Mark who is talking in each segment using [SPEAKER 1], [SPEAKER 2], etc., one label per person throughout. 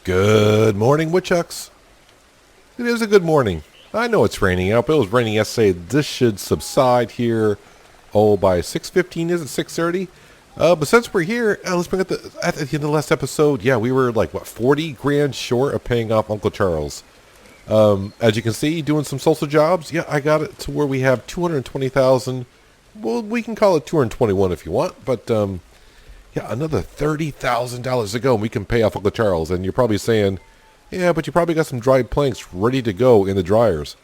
[SPEAKER 1] Good morning, woodchucks. It is a good morning. I know it's raining out, but it was raining yesterday. This should subside here, by 6:15. Is it 6:30? But since we're here, let's bring up at the end of the last episode. Yeah, we were like, 40 grand short of paying off Uncle Charles. As you can see, doing some social jobs. Yeah, I got it to where we have 220,000. Well, we can call it 221 if you want, but yeah, another $30,000 to go, and we can pay off Uncle Charles. And you're probably saying, yeah, but you probably got some dried planks ready to go in the dryers.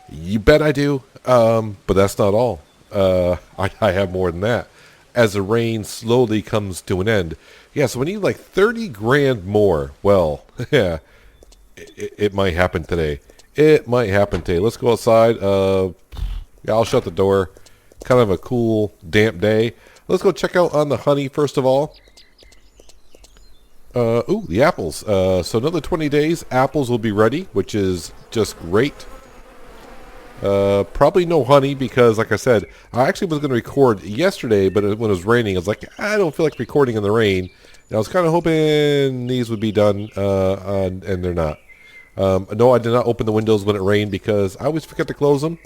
[SPEAKER 1] You bet I do, but that's not all. I have more than that. As the rain slowly comes to an end. Yeah, so we need like 30 grand more. Well, yeah, it might happen today. It might happen today. Let's go outside. Yeah, I'll shut the door. Kind of a cool, damp day. Let's go check out on the honey first of all. Ooh, the apples. So another 20 days, apples will be ready, which is just great. Probably no honey because, like I said, I actually was going to record yesterday, but when it was raining, I was like, I don't feel like recording in the rain. And I was kind of hoping these would be done, and they're not. No, I did not open the windows when it rained because I always forget to close them.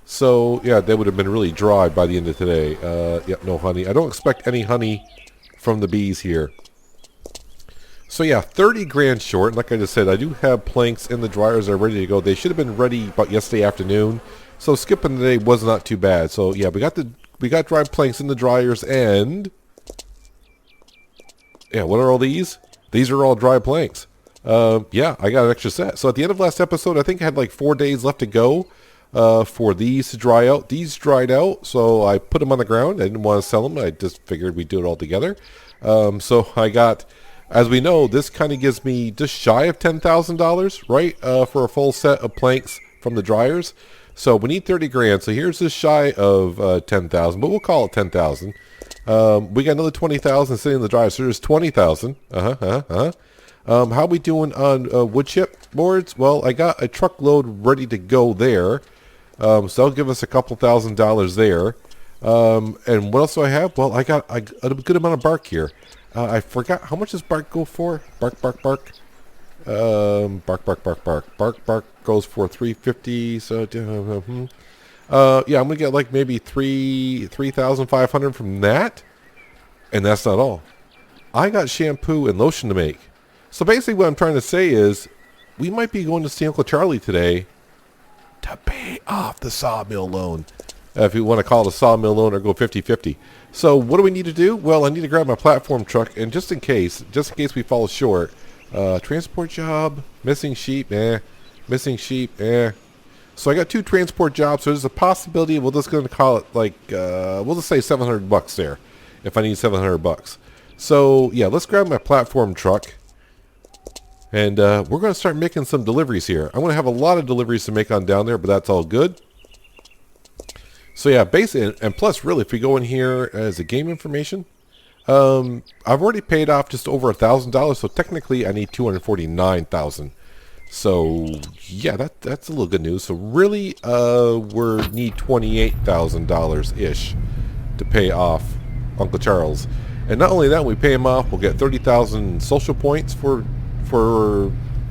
[SPEAKER 1] So, yeah, they would have been really dry by the end of today. Yep, no honey. I don't expect any honey from the bees here. So, yeah, 30 grand short. Like I just said, I do have planks in the dryers that are ready to go. They should have been ready about yesterday afternoon. So, skipping the day was not too bad. So, yeah, we got dried planks in the dryers and... yeah, what are all these? These are all dry planks. Yeah, I got an extra set. So, at the end of last episode, I think I had like 4 days left to go. For these to dry out. These dried out, so I put them on the ground. I didn't want to sell them. I just figured we'd do it all together. So I got, as we know, this kind of gives me just shy of $10,000, right, for a full set of planks from the dryers. So we need 30 grand. So here's just shy of 10,000, but we'll call it 10,000. We got another 20,000 sitting in the dryer, so there's 20,000. How we doing on wood chip boards? Well, I got a truckload ready to go there. So that'll give us a couple $1,000s there. And what else do I have? Well, I got a good amount of bark here. I forgot, how much does bark go for? Bark. Bark goes for $350. So, yeah, I'm gonna get like maybe 3,500 from that. And that's not all. I got shampoo and lotion to make. So basically what I'm trying to say is we might be going to see Uncle Charlie today to pay off the sawmill loan. If you want to call it a sawmill loan or go 50-50. So what do we need to do? Well, I need to grab my platform truck, and just in case we fall short, transport job, missing sheep, missing sheep, So I got 2 transport jobs, so there's a possibility we're just going to call it like, we'll just say $700 there, if I need $700. So yeah, let's grab my platform truck. And we're going to start making some deliveries here. I'm going to have a lot of deliveries to make on down there, but that's all good. So yeah, basically, and plus really, if we go in here as a game information, I've already paid off just over $1,000, so technically I need $249,000. So yeah, that's a little good news. So really, we need $28,000-ish to pay off Uncle Charles. And not only that, when we pay him off, we'll get 30,000 social points for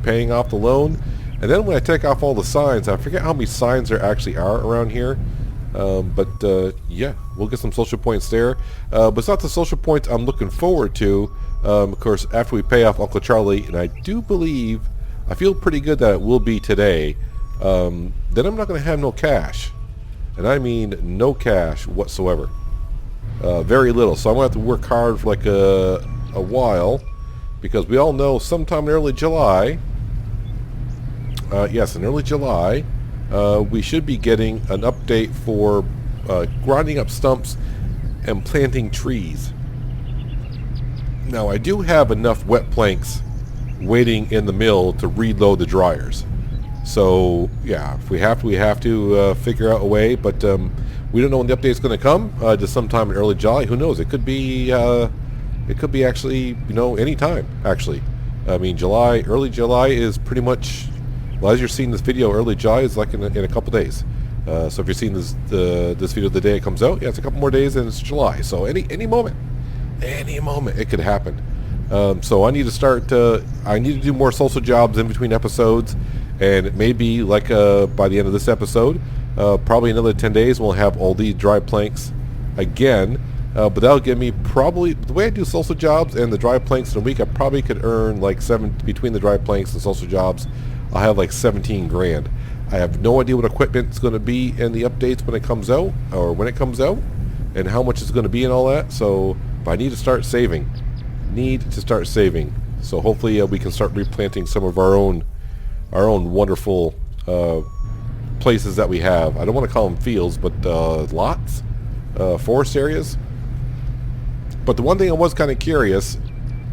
[SPEAKER 1] paying off the loan. And then when I take off all the signs, I forget how many signs there actually are around here. Yeah, we'll get some social points there. But it's not the social points I'm looking forward to. Of course, after we pay off Uncle Charlie, and I do believe, I feel pretty good that it will be today, then I'm not going to have no cash. And I mean no cash whatsoever. Very little. So I'm going to have to work hard for like a while. Because we all know sometime in early July, yes, in early July, we should be getting an update for grinding up stumps and planting trees. Now, I do have enough wet planks waiting in the mill to reload the dryers. So, yeah, if we have to, we have to figure out a way. But we don't know when the update is going to come. Just sometime in early July. Who knows? It could be... it could be actually, any time, actually. I mean, early July is pretty much, well, as you're seeing this video, early July is like in a couple days. So if you're seeing this video the day it comes out, yeah, it's a couple more days and it's July. So any moment it could happen. So I need to start. I need to do more social jobs in between episodes, and it may be like by the end of this episode, probably another 10 days, we'll have all these dry planks again. But that'll give me probably the way I do social jobs and the dry planks in a week. I probably could earn like between the dry planks and social jobs. I'll have like 17 grand. I have no idea what equipment is going to be in the updates when it comes out, or when it comes out, and how much it's going to be and all that. So, but I need to start saving. So hopefully we can start replanting some of our own wonderful places that we have. I don't want to call them fields, but lots, forest areas. But the one thing I was kind of curious,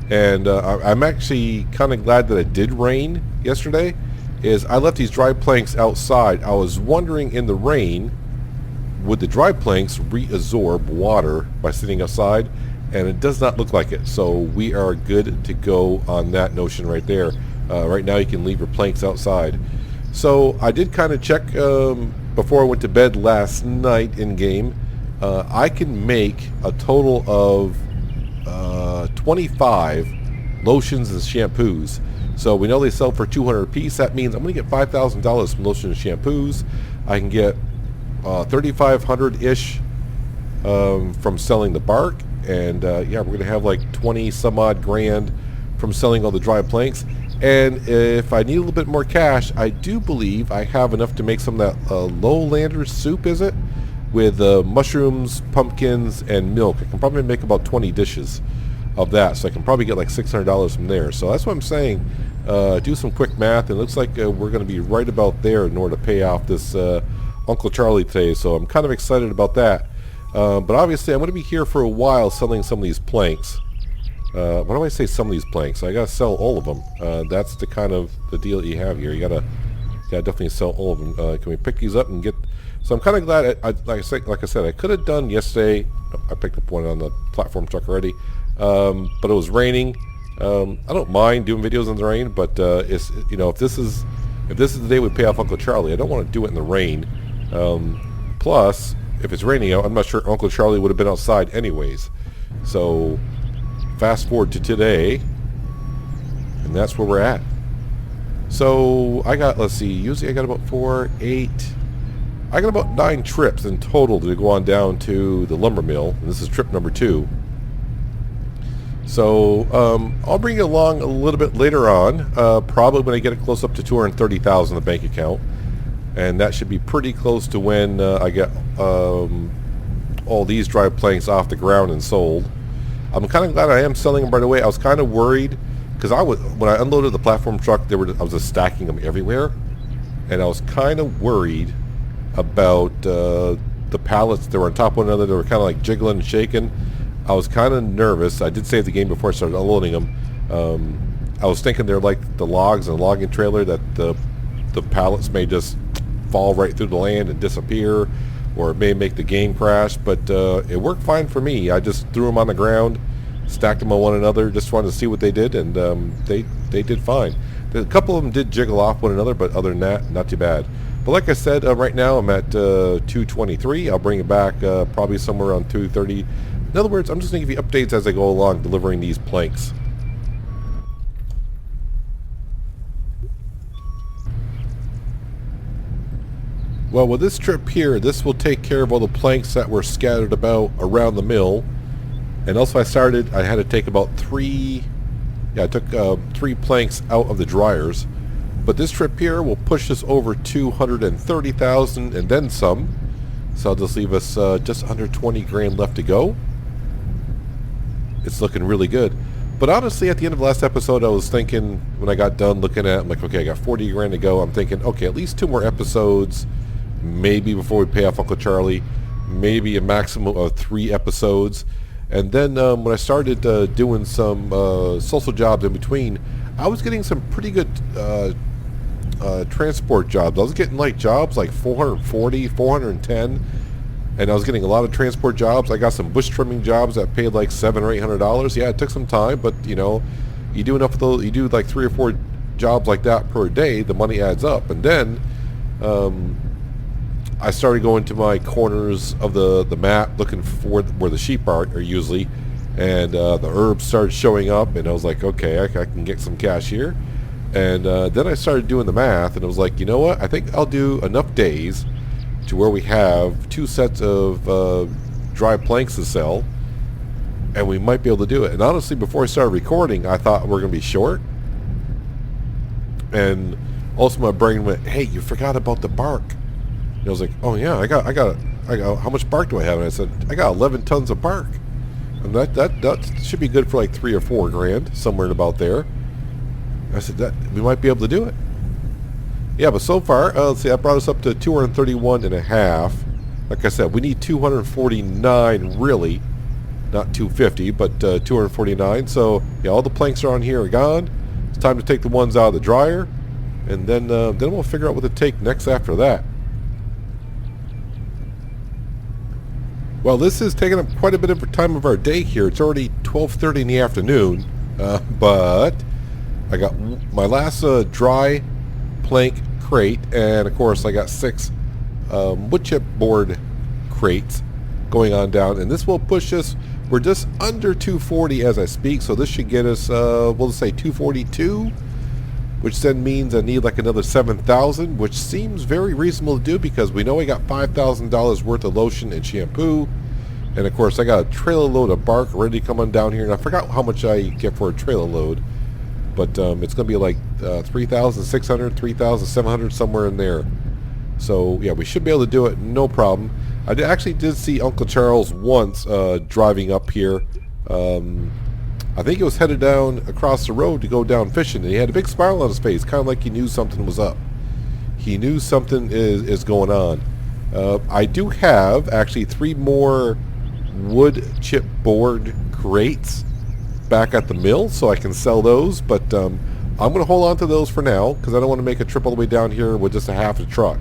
[SPEAKER 1] and I'm actually kind of glad that it did rain yesterday, is I left these dry planks outside. I was wondering, in the rain, would the dry planks reabsorb water by sitting outside? And it does not look like it. So we are good to go on that notion right there. Right now you can leave your planks outside. So I did kind of check before I went to bed last night in game. I can make a total of 25 lotions and shampoos. So we know they sell for $200 a piece. That means I'm going to get $5,000 from lotions and shampoos. I can get 3,500-ish from selling the bark. And yeah, we're going to have like 20 some odd grand from selling all the dry planks. And if I need a little bit more cash, I do believe I have enough to make some of that lowlander soup, is it? With mushrooms, pumpkins, and milk. I can probably make about 20 dishes of that. So I can probably get like $600 from there. So that's what I'm saying. Do some quick math. And it looks like we're going to be right about there in order to pay off this Uncle Charlie today. So I'm kind of excited about that. But obviously I'm going to be here for a while selling some of these planks. Why do I say some of these planks? I got to sell all of them. That's the kind of the deal that you have here. You gotta definitely sell all of them. Can we pick these up and get... So I'm kind of glad, like I said, I could have done yesterday. I picked up one on the platform truck already. But it was raining. I don't mind doing videos in the rain, but it's, you know, if this is the day we pay off Uncle Charlie, I don't want to do it in the rain. Plus, if it's raining out, I'm not sure Uncle Charlie would have been outside anyways. So fast forward to today, and that's where we're at. So I got, let's see, usually I got about 4, 8, I got about 9 trips in total to go on down to the lumber mill, and this is trip number 2. So I'll bring you along a little bit later on, probably when I get it close up to $230,000 in the bank account, and that should be pretty close to when I get all these dry planks off the ground and sold. I'm kind of glad I am selling them right away. I was kind of worried because when I unloaded the platform truck, I was just stacking them everywhere, and I was kind of worried about the pallets that were on top of one another. They were kind of like jiggling and shaking. I was kind of nervous. I did save the game before I started unloading them. I was thinking they're like the logs in a logging trailer, that the pallets may just fall right through the land and disappear, or it may make the game crash, but it worked fine for me. I just threw them on the ground, stacked them on one another, just wanted to see what they did, and they did fine. A couple of them did jiggle off one another, but other than that, not too bad. But like I said, right now I'm at 223. I'll bring it back probably somewhere around 230. In other words, I'm just going to give you updates as I go along delivering these planks. Well, with this trip here, this will take care of all the planks that were scattered about around the mill. And also I had to take about 3, I took 3 planks out of the dryers. But this trip here will push us over 230,000 and then some. So I'll just leave us just under 20 grand left to go. It's looking really good. But honestly, at the end of the last episode, I was thinking, when I got done looking at it, I'm like, okay, I got 40 grand to go. I'm thinking, okay, at least 2 more episodes, maybe before we pay off Uncle Charlie, maybe a maximum of 3 episodes. And then when I started doing some social jobs in between, I was getting some pretty good transport jobs. I was getting like jobs like 440, 410, and I was getting a lot of transport jobs. I got some bush trimming jobs that paid like $700 or $800. Yeah, it took some time, but you know, you do enough of those, you do like 3 or 4 jobs like that per day, the money adds up. And then I started going to my corners of the map looking for where the sheep are usually, And the herbs started showing up, and I was like, okay, I can get some cash here. And then I started doing the math, and I was like, you know what? I think I'll do enough days to where we have 2 sets of dry planks to sell, and we might be able to do it. And honestly, before I started recording, I thought we're going to be short. And also my brain went, hey, you forgot about the bark. And I was like, oh yeah, I got, how much bark do I have? And I said, I got 11 tons of bark. And that should be good for like 3 or 4 grand, somewhere in about there. I said, that we might be able to do it. Yeah, but so far, let's see, I brought us up to 231 and a half. Like I said, we need 249 really. Not 250, but 249. So yeah, all the planks are on here are gone. It's time to take the ones out of the dryer, and then we'll figure out what to take next after that. Well, this is taking up quite a bit of time of our day here. It's already 12:30 in the afternoon, but I got my last dry plank crate, and of course I got 6 wood chip board crates going on down, and this will push us. We're just under 240 as I speak, so this should get us, we'll just say 242, which then means I need like another 7,000, which seems very reasonable to do because we know we got $5,000 worth of lotion and shampoo, and of course I got a trailer load of bark ready to come on down here, and I forgot how much I get for a trailer load, but it's going to be like 3,600, 3,700, somewhere in there. So yeah, we should be able to do it, no problem. I actually did see Uncle Charles once driving up here. I think he was headed down across the road to go down fishing, and he had a big smile on his face, kind of like he knew something was up. He knew something is going on. I do have actually 3 more wood chip board crates back at the mill, so I can sell those, but I'm going to hold on to those for now because I don't want to make a trip all the way down here with just a half a truck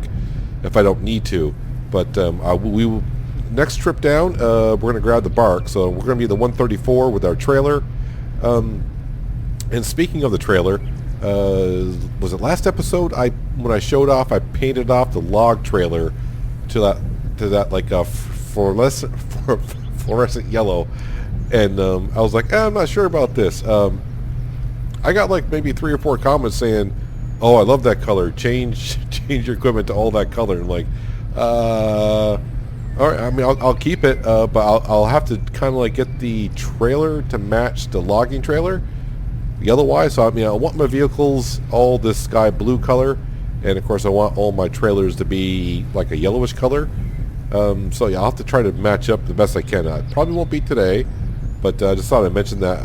[SPEAKER 1] if I don't need to. But we will, next trip down, we're going to grab the bark. So we're going to be the 134 with our trailer. And speaking of the trailer, was it last episode? When I showed off, I painted off the log trailer to that like a fluorescent yellow. And I was like, I'm not sure about this. I got like maybe 3 or 4 comments saying, "Oh, I love that color. Change your equipment to all that color." And I'm like, all right, I mean, I'll keep it, but I'll have to kind of like get the trailer to match the logging trailer, yellow-wise. So I mean, I want my vehicles all this sky blue color, and of course I want all my trailers to be like a yellowish color. So yeah, I'll have to try to match up the best I can. I probably won't be today, but I just thought I'd mention that.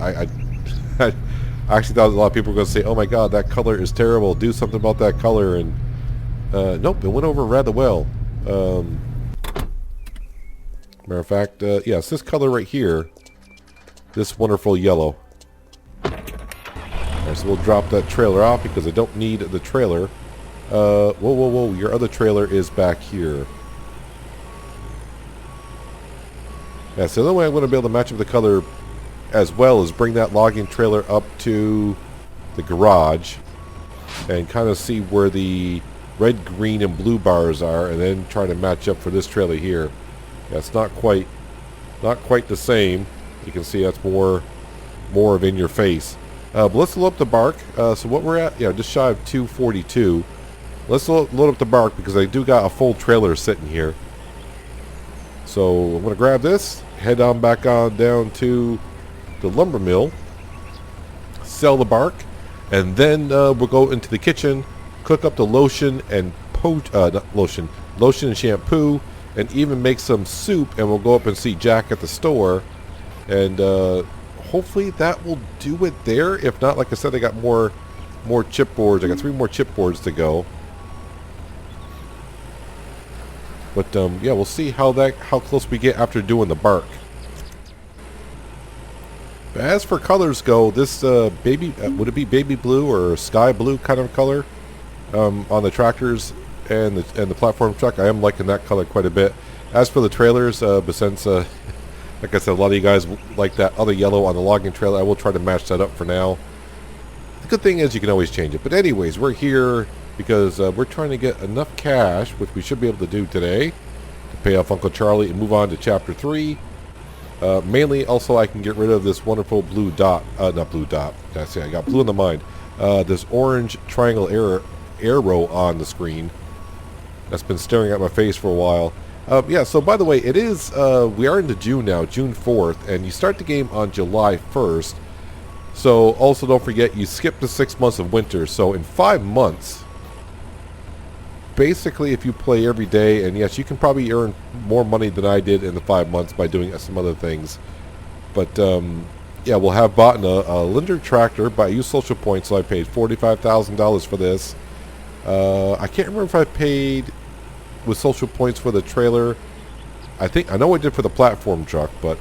[SPEAKER 1] I actually thought a lot of people were going to say, "Oh my God, that color is terrible. Do something about that color." And nope, it went over rather well. Matter of fact, yes, this color right here, this wonderful yellow. Alright, so we'll drop that trailer off because I don't need the trailer. Whoa, your other trailer is back here. Yeah, so the only way I'm going to be able to match up the color as well is bring that logging trailer up to the garage and kind of see where the red, green, and blue bars are, and then try to match up for this trailer here. Yeah, it's not quite the same. You can see that's more of in your face. But let's load up the bark. So what we're at, yeah, just shy of 242. Let's load up the bark because I do got a full trailer sitting here. So I'm gonna grab this, head on back on down to the lumber mill, sell the bark, and then we'll go into the kitchen, cook up the lotion and lotion and shampoo, and even make some soup, and we'll go up and see Jack at the store, and hopefully that will do it there. If not, like I said, I got more chipboards. I got 3 more chipboards to go. But yeah, we'll see how close we get after doing the bark. But as for colors go, this would it be baby blue or sky blue kind of color on the tractors and the platform truck? I am liking that color quite a bit. As for the trailers, but since like I said, a lot of you guys like that other yellow on the logging trailer, I will try to match that up for now. The good thing is you can always change it. But anyways, we're here because we're trying to get enough cash, which we should be able to do today, to pay off Uncle Charlie and move on to Chapter 3. Mainly, also, I can get rid of this wonderful blue dot. Not blue dot. That's it. I got blue in the mind. This orange triangle arrow on the screen that's been staring at my face for a while. Yeah, so by the way, it is, we are into June now, June 4th, and you start the game on July 1st. So also don't forget, you skip the 6 months of winter. So in 5 months, basically if you play every day, and yes, you can probably earn more money than I did in the 5 months by doing some other things. But yeah, we'll have bought a Linder tractor, but I used social points, so I paid $45,000 for this. I can't remember if I paid with social points for the trailer. I know I did for the platform truck, but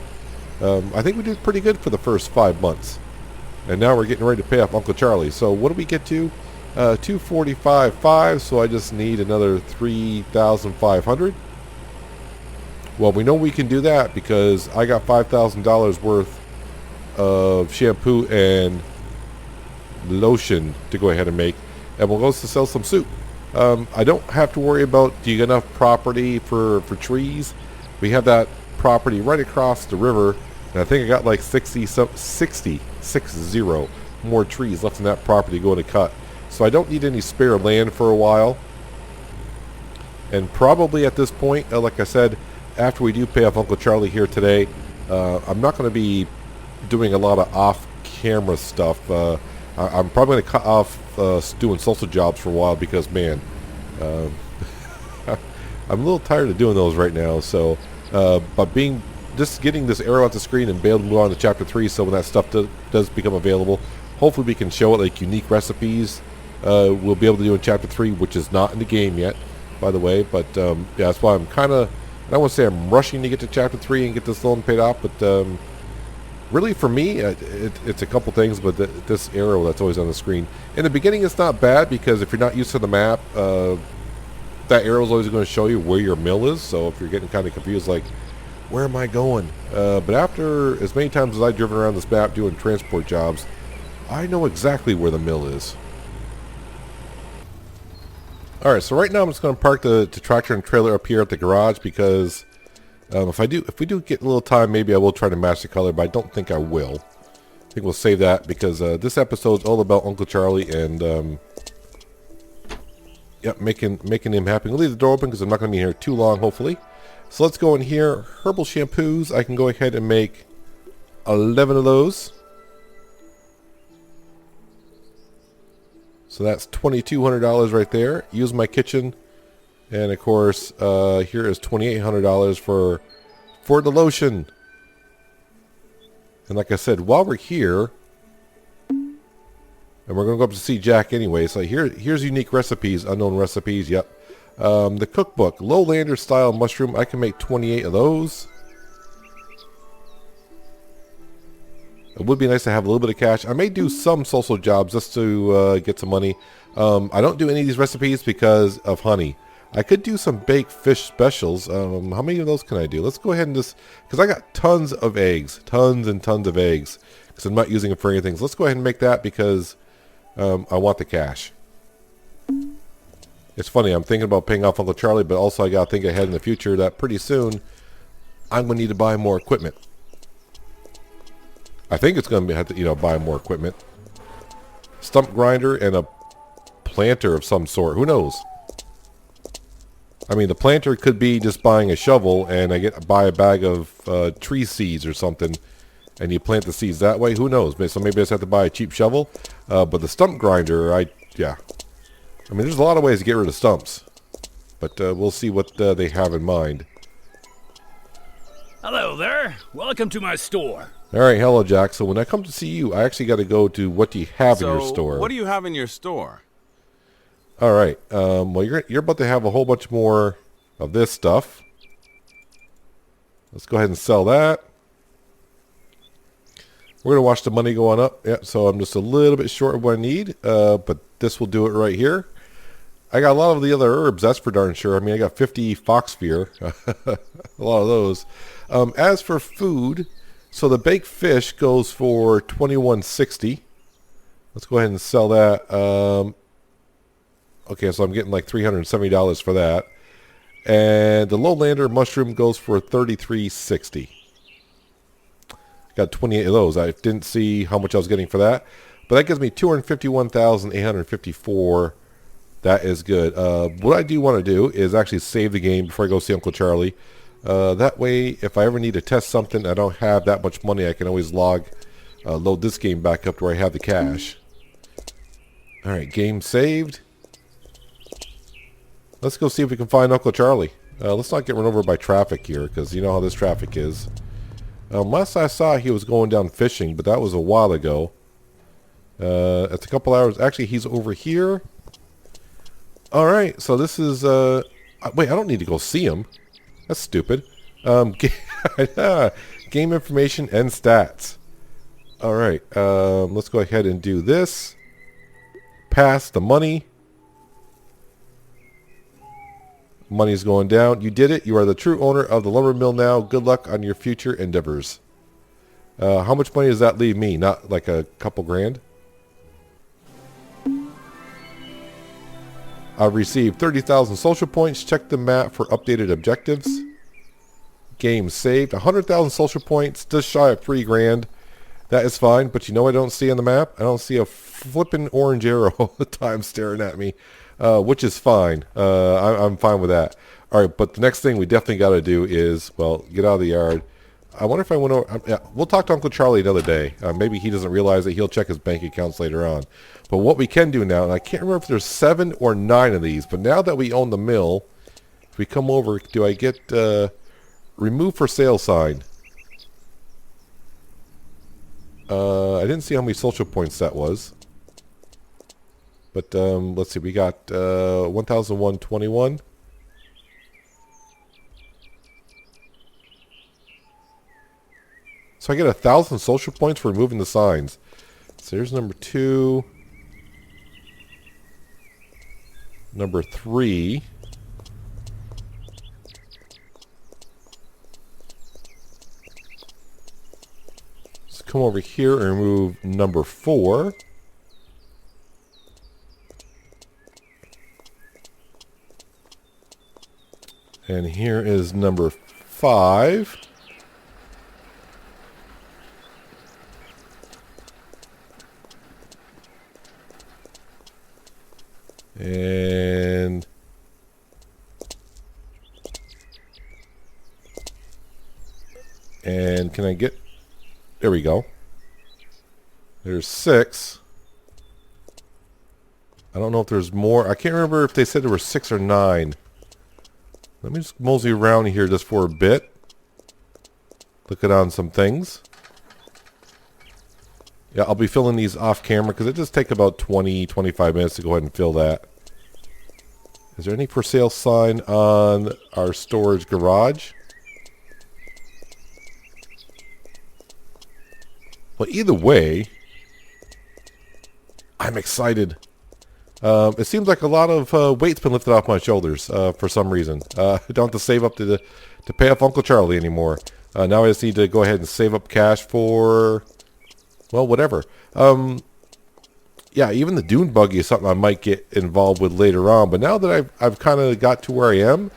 [SPEAKER 1] I think we did pretty good for the first 5 months. And now we're getting ready to pay off Uncle Charlie. So what do we get to? 245.5, so I just need another 3,500. Well, we know we can do that because I got $5,000 worth of shampoo and lotion to go ahead and make, and we'll go to sell some soup. I don't have to worry about, do you get enough property for trees? We have that property right across the river, and I think I got like 60 more trees left in that property going to cut. So I don't need any spare land for a while. And probably at this point, like I said, after we do pay off Uncle Charlie here today, I'm not going to be doing a lot of off-camera stuff. I'm probably going to cut off doing social jobs for a while because, man, I'm a little tired of doing those right now. So, but just getting this arrow off the screen and be able to move on to Chapter 3, so when that stuff does become available, hopefully we can show it like unique recipes we'll be able to do in Chapter 3, which is not in the game yet, by the way. But, yeah, that's why I'm kind of, I don't want to say I'm rushing to get to Chapter 3 and get this loan paid off, but really for me, it's a couple things, but this arrow that's always on the screen. In the beginning, it's not bad because if you're not used to the map, that arrow is always going to show you where your mill is. So if you're getting kind of confused, like, where am I going? But after as many times as I've driven around this map doing transport jobs, I know exactly where the mill is. Alright, so right now I'm just going to park the tractor and trailer up here at the garage because if we do get a little time, maybe I will try to match the color, but I don't think I will. I think we'll save that because this episode's all about Uncle Charlie and yep, making him happy. We'll leave the door open because I'm not going to be here too long, hopefully. So let's go in here. Herbal shampoos. I can go ahead and make 11 of those. So that's $2,200 right there. Use my kitchen. And of course, here is $2,800 for the lotion. And like I said, while we're here, and we're going to go up to see Jack anyway. So here's unique recipes, unknown recipes. Yep. The cookbook, Lowlander style mushroom. I can make 28 of those. It would be nice to have a little bit of cash. I may do some social jobs just to get some money. I don't do any of these recipes because of honey. I could do some baked fish specials. How many of those can I do? Let's go ahead and just, because I got tons of eggs, tons and tons of eggs, because I'm not using them for anything. So let's go ahead and make that because I want the cash. It's funny, I'm thinking about paying off Uncle Charlie, but also I got to think ahead in the future that pretty soon I'm going to need to buy more equipment. I think it's going to have to, buy more equipment. Stump grinder and a planter of some sort. Who knows? I mean, the planter could be just buying a shovel and buy a bag of tree seeds or something, and you plant the seeds that way. Who knows? So maybe I just have to buy a cheap shovel. But the stump grinder, yeah. I mean, there's a lot of ways to get rid of stumps, but we'll see what they have in mind.
[SPEAKER 2] Hello there. Welcome to my store.
[SPEAKER 1] All right, hello, Jack. So when I come to see you, I actually got to go to what do you have in your store?
[SPEAKER 3] What do you have in your store?
[SPEAKER 1] All right. Well, you're about to have a whole bunch more of this stuff. Let's go ahead and sell that. We're going to watch the money going up. Yeah, so I'm just a little bit short of what I need, but this will do it right here. I got a lot of the other herbs, that's for darn sure. I mean, I got 50 foxfear, a lot of those. As for food, so the baked fish goes for $21.60. Let's go ahead and sell that. Okay, so I'm getting like $370 for that. And the Lowlander mushroom goes for $33.60. Got 28 of those. I didn't see how much I was getting for that. But that gives me 251,854. That is good. What I do want to do is actually save the game before I go see Uncle Charlie. That way, if I ever need to test something, I don't have that much money, I can always load this game back up to where I have the cash. Alright, game saved. Let's go see if we can find Uncle Charlie. Let's not get run over by traffic here, because you know how this traffic is. Last I saw, he was going down fishing, but that was a while ago. It's a couple hours. Actually, he's over here. Alright, so this is... wait, I don't need to go see him. That's stupid. Game information and stats. Alright, let's go ahead and do this. Pass the money. Money's going down. You did it. You are the true owner of the lumber mill now. Good luck on your future endeavors. How much money does that leave me? Not like a couple grand? I've received 30,000 social points. Check the map for updated objectives. Game saved. 100,000 social points. Just shy of 3 grand. That is fine. But you know what I don't see on the map? I don't see a flipping orange arrow all the time staring at me. Which is fine. I'm fine with that. Alright, but the next thing we definitely got to do is, well, get out of the yard. I wonder if I went over... yeah, we'll talk to Uncle Charlie another day. Maybe he doesn't realize that he'll check his bank accounts later on. But what we can do now, and I can't remember if there's 7 or 9 of these, but now that we own the mill, if we come over, do I get remove for sale sign? I didn't see how many social points that was. But let's see, we got 1,121. So I get 1,000 social points for removing the signs. So here's number 2. Number 3. Let's come over here and remove number 4. And here is number 5. And can I get... There we go. There's 6. I don't know if there's more. I can't remember if they said there were 6 or 9. Let me just mosey around here just for a bit. Looking on some things. Yeah, I'll be filling these off camera because it just take about 20-25 minutes to go ahead and fill that. Is there any for sale sign on our storage garage? Well, either way, I'm excited. It seems like a lot of weight's been lifted off my shoulders for some reason. I don't have to save up to pay off Uncle Charlie anymore. Now I just need to go ahead and save up cash for, well, whatever. Yeah, even the dune buggy is something I might get involved with later on. But now that I've kind of got to where I am,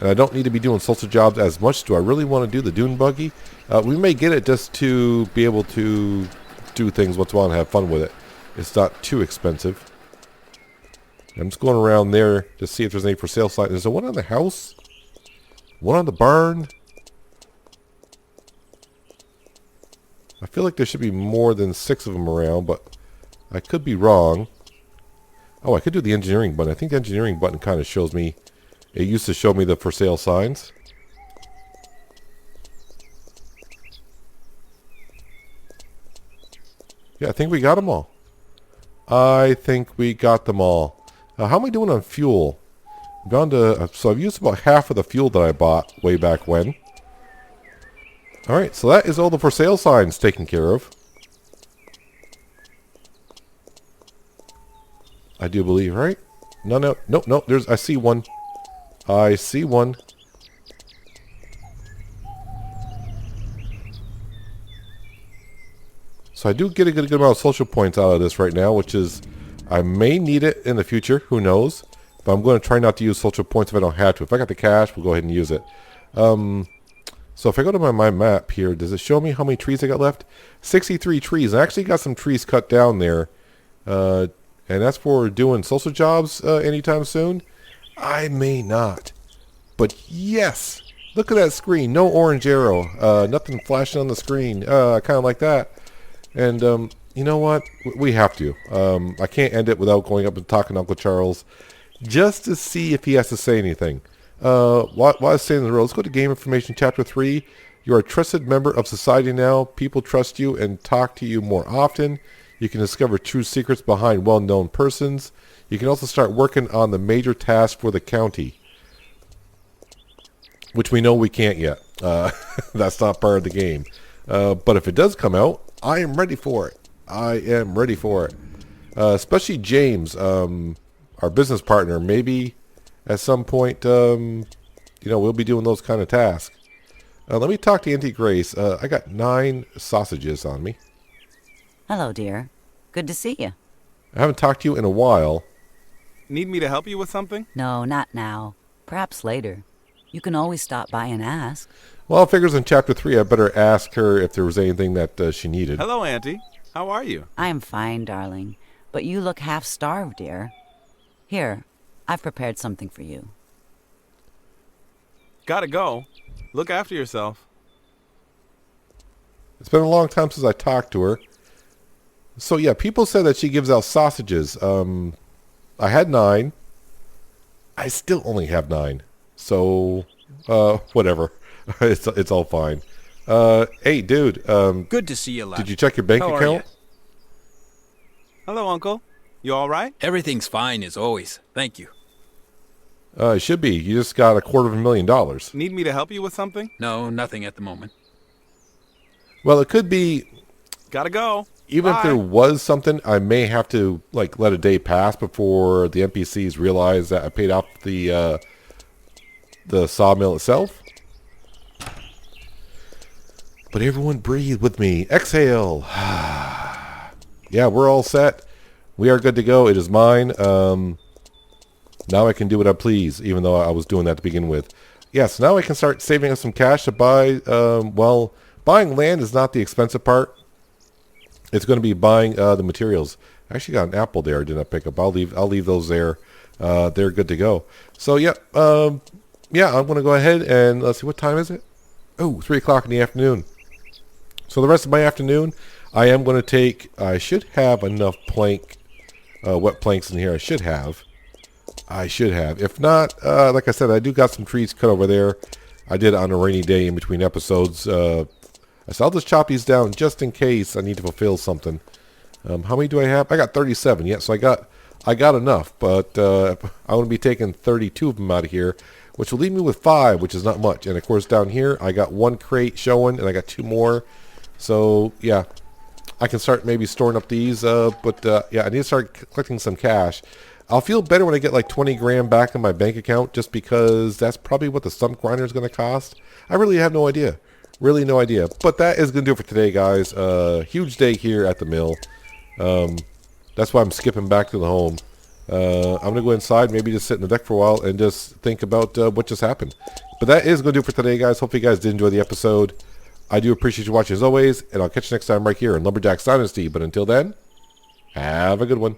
[SPEAKER 1] and I don't need to be doing social jobs as much, do I really want to do the dune buggy? We may get it just to be able to do things once in a while and have fun with it. It's not too expensive. I'm just going around there to see if there's any for sale sign. There's a one on the house, one on the barn. I feel like there should be more than 6 of them around, but I could be wrong. Oh, I could do the engineering button. I think the engineering button kind of shows me. It used to show me the for sale signs. Yeah, I think we got them all. I think we got them all. How am I doing on fuel? I'm down to, so I've used about half of the fuel that I bought way back when. Alright, so that is all the for sale signs taken care of. I do believe, right? No, there's, I see one. I see one. So I do get a good amount of social points out of this right now, which is, I may need it in the future, who knows? But I'm going to try not to use social points if I don't have to. If I got the cash, we'll go ahead and use it. So if I go to my map here, does it show me how many trees I got left? 63 trees. I actually got some trees cut down there. And that's for doing social jobs anytime soon. I may not. But yes, look at that screen. No orange arrow. Nothing flashing on the screen. I kind of like that. And you know what? We have to. I can't end it without going up and talking to Uncle Charles just to see if he has to say anything. While I was saying the road, let's go to Game Information Chapter 3. You're a trusted member of society now. People trust you and talk to you more often. You can discover true secrets behind well-known persons. You can also start working on the major task for the county, which we know we can't yet. That's not part of the game. But if it does come out, I am ready for it. I am ready for it. Especially James, our business partner. Maybe at some point, we'll be doing those kind of tasks. Let me talk to Auntie Grace. I got 9 sausages on me.
[SPEAKER 3] Hello, dear. Good to see you.
[SPEAKER 1] I haven't talked to you in a while.
[SPEAKER 4] Need me to help you with something?
[SPEAKER 3] No, not now. Perhaps later. You can always stop by and ask.
[SPEAKER 1] Well, it figures in Chapter 3 I better ask her if there was anything that she needed.
[SPEAKER 4] Hello, Auntie. How are you?
[SPEAKER 3] I am fine, darling. But you look half-starved, dear. Here, I've prepared something for you.
[SPEAKER 4] Gotta go. Look after yourself.
[SPEAKER 1] It's been a long time since I talked to her. So yeah, people said that she gives out sausages. I had 9. I still only have 9. So, whatever. It's all fine. Hey, dude.
[SPEAKER 2] Good to see you, lad.
[SPEAKER 1] Did you check your bank
[SPEAKER 2] How are
[SPEAKER 1] account?
[SPEAKER 4] Hello, Uncle. You all right?
[SPEAKER 2] Everything's fine as always. Thank you.
[SPEAKER 1] It should be. You just got $250,000.
[SPEAKER 4] Need me to help you with something?
[SPEAKER 2] No, nothing at the moment.
[SPEAKER 1] Well, it could be.
[SPEAKER 4] Gotta go.
[SPEAKER 1] Even
[SPEAKER 4] Bye.
[SPEAKER 1] if there was something, I may have to let a day pass before the NPCs realize that I paid off the sawmill itself. But everyone breathe with me. Exhale. Yeah, we're all set. We are good to go. It is mine. Now I can do what I please, even though I was doing that to begin with. Yes, now I can start saving up some cash to buy. Buying land is not the expensive part. It's going to be buying the materials. I actually got an apple there. I did not pick up. I'll leave those there. They're good to go. So yeah, I'm going to go ahead and let's see, what time is it? Oh, 3 o'clock in the afternoon. So the rest of my afternoon, I am going to take. I should have enough wet planks in here. I should have. If not, like I said, I do got some trees cut over there. I did it on a rainy day in between episodes. I'll just chop these down just in case I need to fulfill something. How many do I have? I got 37. Yeah, so I got enough, but I'm going to be taking 32 of them out of here, which will leave me with 5, which is not much. And of course down here I got 1 crate showing, and I got 2 more. So yeah, I can start maybe storing up these. I need to start collecting some cash. I'll feel better when I get like 20 grand back in my bank account, just because that's probably what the stump grinder is going to cost. I really have no idea. Really no idea. But that is going to do it for today, guys. Huge day here at the mill. That's why I'm skipping back to the home. I'm going to go inside, maybe just sit in the deck for a while and just think about what just happened. But that is going to do it for today, guys. Hopefully you guys did enjoy the episode. I do appreciate you watching as always, and I'll catch you next time right here in Lumberjack's Dynasty. But until then, have a good one.